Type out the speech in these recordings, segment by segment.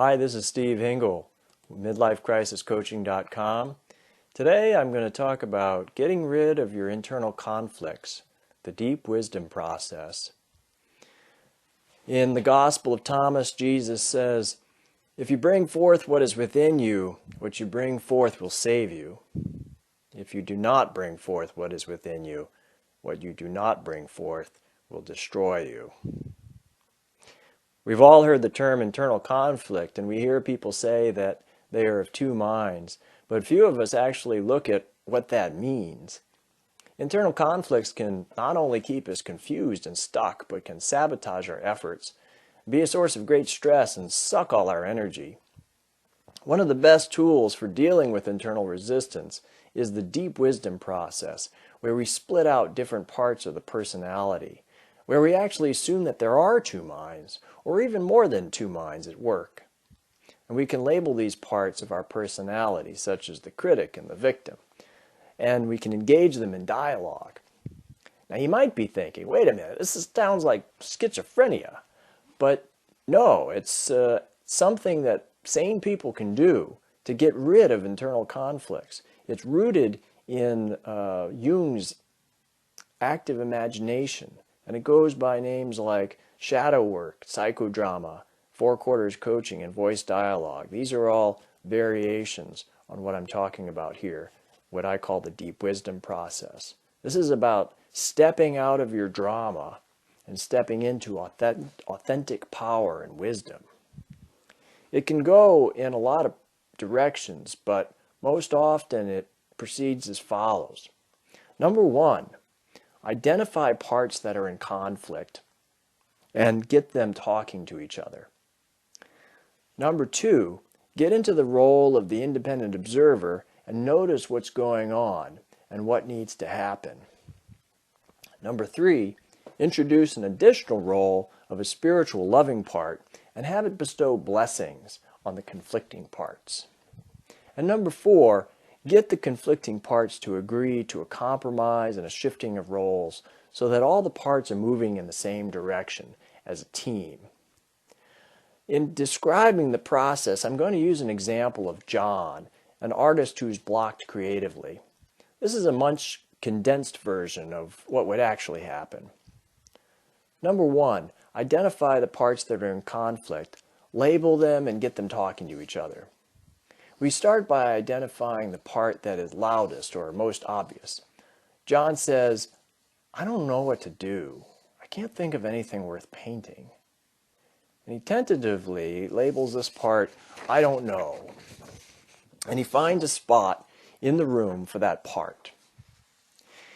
Hi, this is Steve Hingle, MidlifeCrisisCoaching.com. Today I'm going to talk about getting rid of your internal conflicts, the deep wisdom process. In the Gospel of Thomas, Jesus says, "If you bring forth what is within you, what you bring forth will save you. If you do not bring forth what is within you, what you do not bring forth will destroy you." We've all heard the term internal conflict, and we hear people say that they are of two minds, but few of us actually look at what that means. Internal conflicts can not only keep us confused and stuck, but can sabotage our efforts, be a source of great stress, and suck all our energy. One of the best tools for dealing with internal resistance is the deep wisdom process, where we split out different parts of the personality, where we actually assume that there are two minds, or even more than two minds at work. And we can label these parts of our personality, such as the critic and the victim, and we can engage them in dialogue. Now you might be thinking, wait a minute, this sounds like schizophrenia. But no, it's something that sane people can do to get rid of internal conflicts. It's rooted in Jung's active imagination, and it goes by names like shadow work, psychodrama, four quarters coaching, and voice dialogue. These are all variations on what I'm talking about here, what I call the deep wisdom process. This is about stepping out of your drama and stepping into authentic power and wisdom. It can go in a lot of directions, but most often it proceeds as follows. Number one, identify parts that are in conflict and get them talking to each other. Number two, get into the role of the independent observer and notice what's going on and what needs to happen. Number three, introduce an additional role of a spiritual loving part and have it bestow blessings on the conflicting parts. And number four, get the conflicting parts to agree to a compromise and a shifting of roles so that all the parts are moving in the same direction as a team. In describing the process, I'm going to use an example of John, an artist who's blocked creatively. This is a much condensed version of what would actually happen. Number one, identify the parts that are in conflict, label them, and get them talking to each other. We start by identifying the part that is loudest or most obvious. John says, "I don't know what to do. I can't think of anything worth painting." And he tentatively labels this part, "I don't know." And he finds a spot in the room for that part.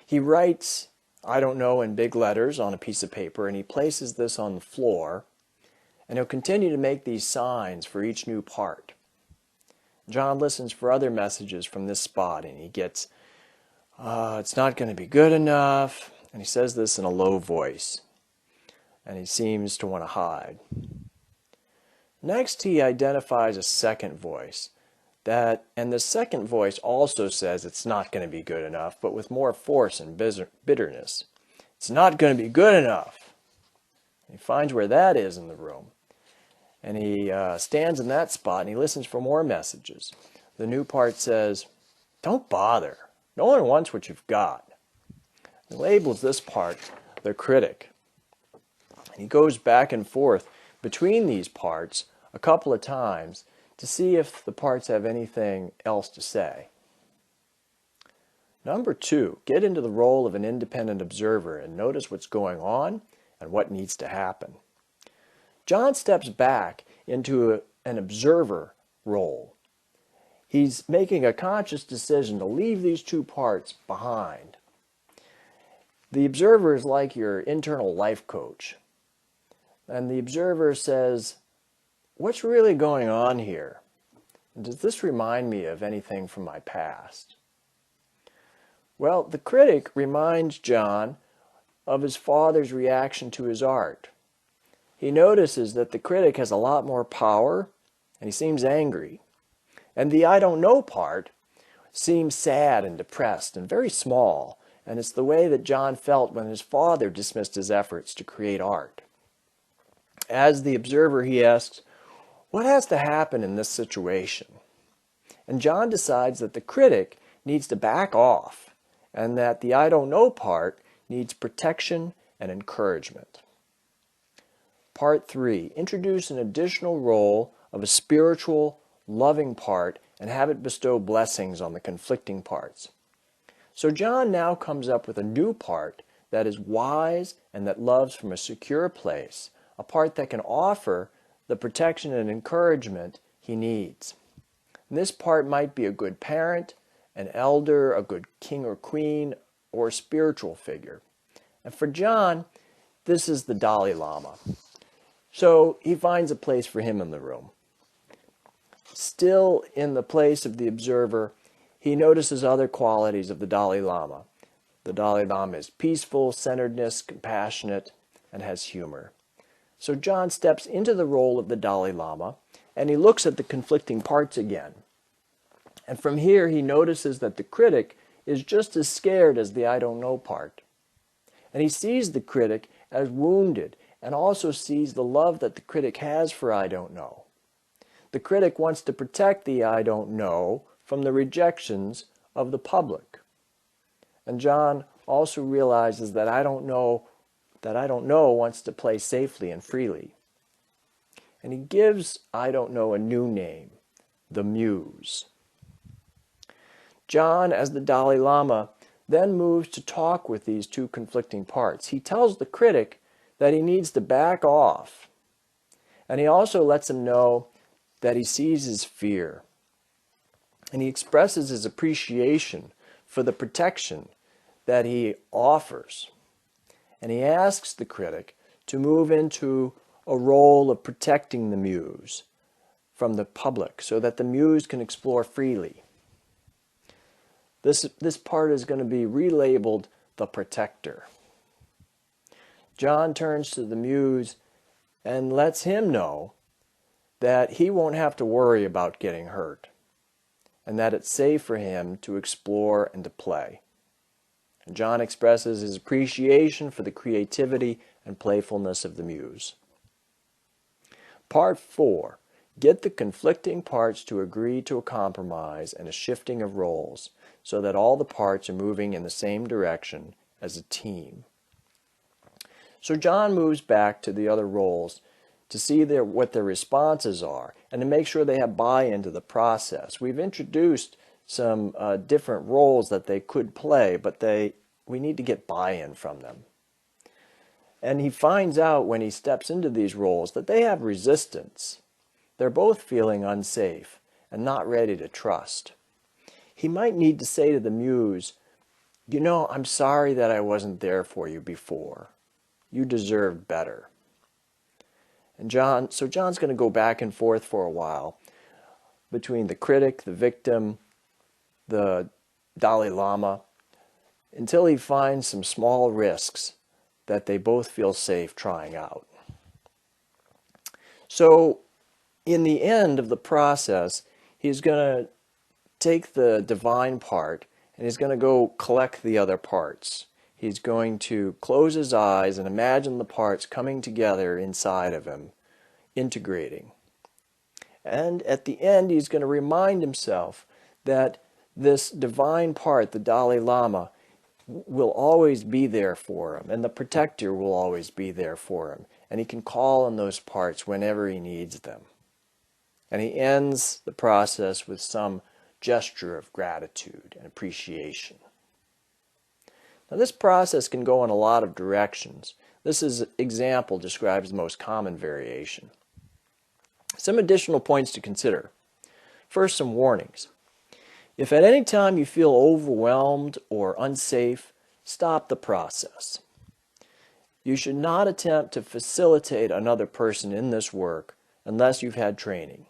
He writes, "I don't know," in big letters on a piece of paper, and he places this on the floor, and he'll continue to make these signs for each new part. John listens for other messages from this spot, and he gets, "It's not going to be good enough," and he says this in a low voice, and he seems to want to hide. Next, he identifies a second voice, and the second voice also says it's not going to be good enough, but with more force and bitterness. "It's not going to be good enough." He finds where that is in the room. And he stands in that spot and he listens for more messages. The new part says, "Don't bother. No one wants what you've got." He labels this part the critic. And he goes back and forth between these parts a couple of times to see if the parts have anything else to say. Number two, get into the role of an independent observer and notice what's going on and what needs to happen. John steps back into an observer role. He's making a conscious decision to leave these two parts behind. The observer is like your internal life coach. And the observer says, "What's really going on here? Does this remind me of anything from my past?" Well, the critic reminds John of his father's reaction to his art. He notices that the critic has a lot more power, and he seems angry. And the "I don't know" part seems sad and depressed and very small, and it's the way that John felt when his father dismissed his efforts to create art. As the observer, he asks, What has to happen in this situation? And John decides that the critic needs to back off and that the I don't know part needs protection and encouragement. Part 3, introduce an additional role of a spiritual, loving part and have it bestow blessings on the conflicting parts. So John now comes up with a new part that is wise and that loves from a secure place, a part that can offer the protection and encouragement he needs. And this part might be a good parent, an elder, a good king or queen, or a spiritual figure. And for John, this is the Dalai Lama. So he finds a place for him in the room. Still in the place of the observer, he notices other qualities of the Dalai Lama. The Dalai Lama is peaceful, centeredness, compassionate, and has humor. So John steps into the role of the Dalai Lama, and he looks at the conflicting parts again. And from here, he notices that the critic is just as scared as the I don't know part. And he sees the critic as wounded, and also sees the love that the critic has for I don't know. The critic wants to protect the I don't know from the rejections of the public. And John also realizes that I don't know wants to play safely and freely. And he gives I don't know a new name, the Muse. John, as the Dalai Lama, then moves to talk with these two conflicting parts. He tells the critic that he needs to back off. And he also lets him know that he sees his fear. And he expresses his appreciation for the protection that he offers. And he asks the critic to move into a role of protecting the Muse from the public so that the Muse can explore freely. This part is going to be relabeled the protector. John turns to the Muse and lets him know that he won't have to worry about getting hurt and that it's safe for him to explore and to play. And John expresses his appreciation for the creativity and playfulness of the Muse. Part 4. Get the conflicting parts to agree to a compromise and a shifting of roles so that all the parts are moving in the same direction as a team. So John moves back to the other roles to see what their responses are and to make sure they have buy-in to the process. We've introduced some different roles that they could play, but we need to get buy-in from them. And he finds out when he steps into these roles that they have resistance. They're both feeling unsafe and not ready to trust. He might need to say to the Muse, I'm sorry that I wasn't there for you before. You deserved better. And John's going to go back and forth for a while between the critic, the victim, the Dalai Lama, until he finds some small risks that they both feel safe trying out. So in the end of the process, he's going to take the divine part and he's going to go collect the other parts. He's going to close his eyes and imagine the parts coming together inside of him, integrating. And at the end, he's going to remind himself that this divine part, the Dalai Lama, will always be there for him, and the protector will always be there for him, and he can call on those parts whenever he needs them. And he ends the process with some gesture of gratitude and appreciation. Now this process can go in a lot of directions. This example describes the most common variation. Some additional points to consider. First, some warnings. If at any time you feel overwhelmed or unsafe, stop the process. You should not attempt to facilitate another person in this work unless you've had training.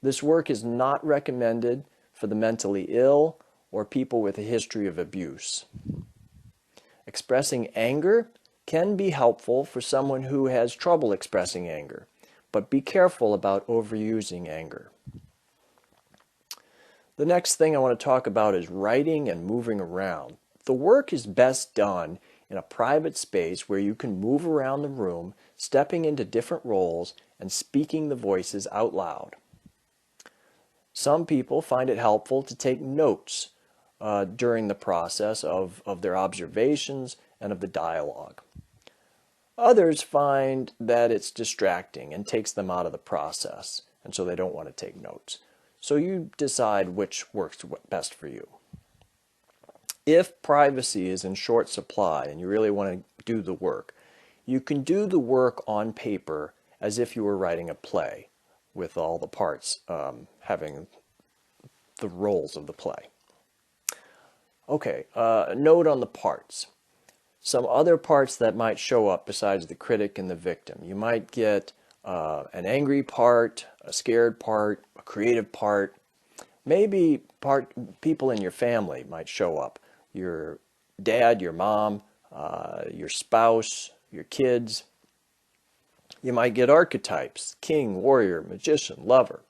This work is not recommended for the mentally ill or people with a history of abuse. Expressing anger can be helpful for someone who has trouble expressing anger, but be careful about overusing anger. The next thing I want to talk about is writing and moving around. The work is best done in a private space where you can move around the room, stepping into different roles and speaking the voices out loud. Some people find it helpful to take notes during the process of their observations and of the dialogue. Others find that it's distracting and takes them out of the process, and so they don't want to take notes. So you decide which works best for you. If privacy is in short supply and you really want to do the work, you can do the work on paper as if you were writing a play, with all the parts having the roles of the play. Okay, a note on the parts. Some other parts that might show up besides the critic and the victim. You might get an angry part, a scared part, a creative part. Maybe people in your family might show up. Your dad, your mom, your spouse, your kids. You might get archetypes: king, warrior, magician, lover.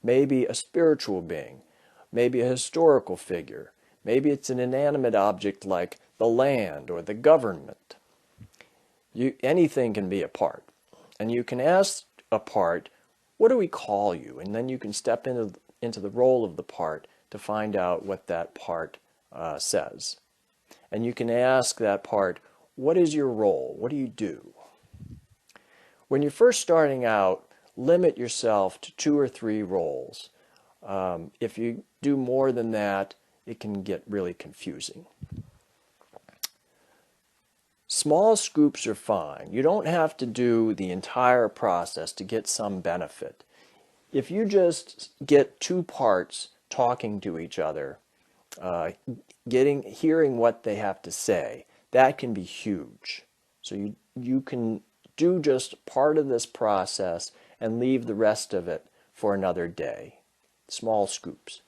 Maybe a spiritual being. Maybe a historical figure. Maybe it's an inanimate object like the land or the government. Anything can be a part. And you can ask a part, what do we call you? And then you can step into the role of the part to find out what that part says. And you can ask that part, what is your role? What do you do? When you're first starting out, limit yourself to 2 or 3 roles. If you do more than that, it can get really confusing. Small scoops are fine. You don't have to do the entire process to get some benefit. If you just get 2 parts talking to each other, hearing what they have to say, that can be huge. So you can do just part of this process and leave the rest of it for another day. Small scoops.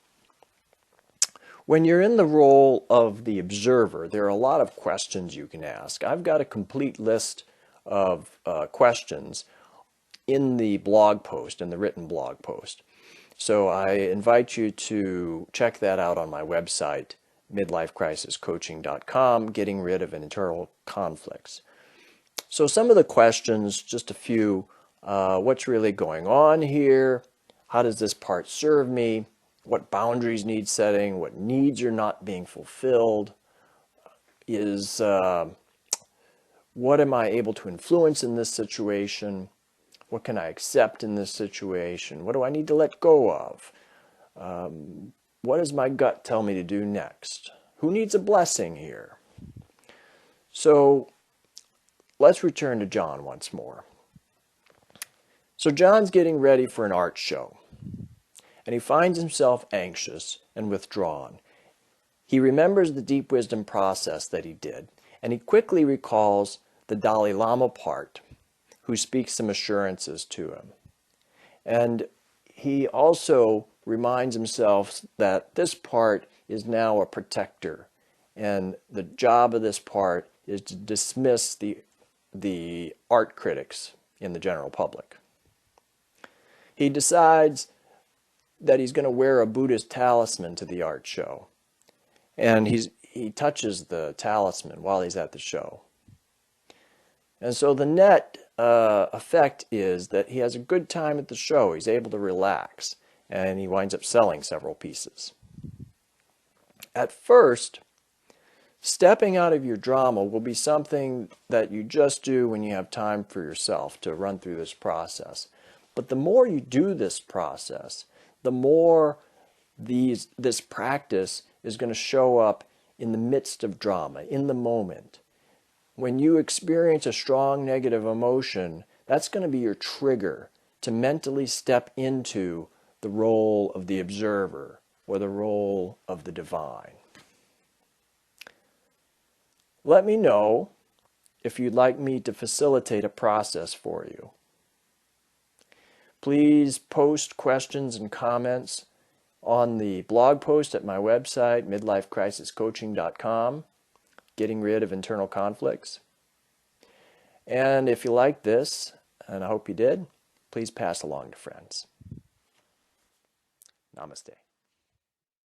When you're in the role of the observer, there are a lot of questions you can ask. I've got a complete list of questions in the blog post, in the written blog post. So I invite you to check that out on my website, MidlifeCrisisCoaching.com, Getting Rid of Internal Conflicts. So some of the questions, just a few: what's really going on here? How does this part serve me? What boundaries need setting? What needs are not being fulfilled? What am I able to influence in this situation? What can I accept in this situation? What do I need to let go of? What does my gut tell me to do next? Who needs a blessing here? So let's return to John once more. So John's getting ready for an art show, and he finds himself anxious and withdrawn. He remembers the deep wisdom process that he did, and he quickly recalls the Dalai Lama part, who speaks some assurances to him. And he also reminds himself that this part is now a protector, and the job of this part is to dismiss the art critics in the general public. He decides that he's going to wear a Buddhist talisman to the art show, and he touches the talisman while he's at the show. And so the net effect is that he has a good time at the show. He's able to relax, and he winds up selling several pieces. At first, stepping out of your drama will be something that you just do when you have time for yourself to run through this process. But the more you do this process, the more this practice is going to show up in the midst of drama, in the moment. When you experience a strong negative emotion, that's going to be your trigger to mentally step into the role of the observer or the role of the divine. Let me know if you'd like me to facilitate a process for you. Please post questions and comments on the blog post at my website, MidlifeCrisisCoaching.com, Getting Rid of Internal Conflicts. And if you like this, and I hope you did, please pass along to friends. Namaste.